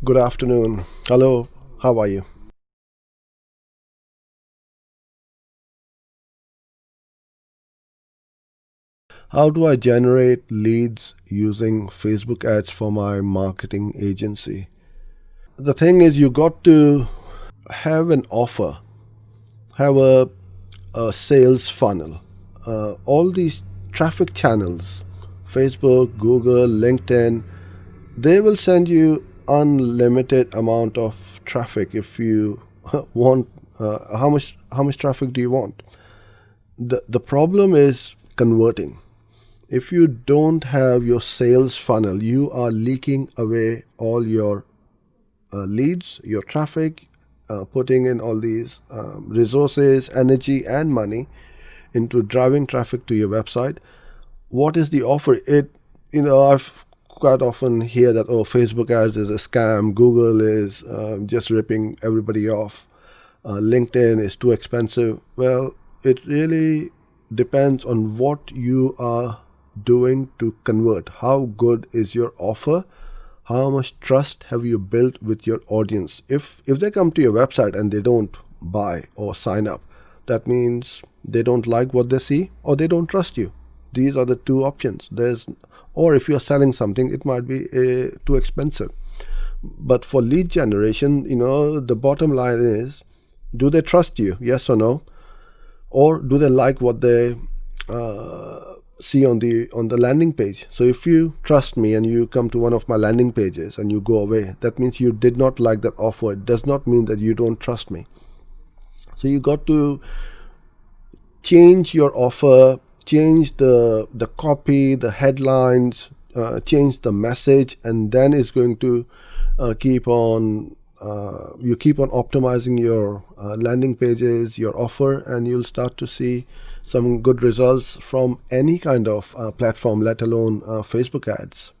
Good afternoon. Hello, how are you? How do I generate leads using Facebook ads for my marketing agency? The thing is, you got to have an offer, have a sales funnel. All these traffic channels, Facebook, Google, LinkedIn, they will send you unlimited amount of traffic if you want. How much traffic do you want? The problem is converting. If you don't have your sales funnel, you are leaking away all your leads, your traffic, putting in all these resources, energy, and money into driving traffic to your website. What is the offer? I've quite often hear that, oh, Facebook ads is a scam, Google is just ripping everybody off, LinkedIn is too expensive. Well, it really depends on what you are doing to convert. How good is your offer? How much trust have you built with your audience? If they come to your website and they don't buy or sign up, that means they don't like what they see or they don't trust you. These are the two options. Or if you're selling something, it might be too expensive. But for lead generation, the bottom line is, do they trust you? Yes or no? Or do they like what they see on the landing page? So if you trust me and you come to one of my landing pages and you go away, that means you did not like that offer. It does not mean that you don't trust me. So you got to change your offer, change the copy, the headlines, change the message, and then it's going to keep on you keep on optimizing your landing pages, your offer, and you'll start to see some good results from any kind of platform, let alone Facebook ads.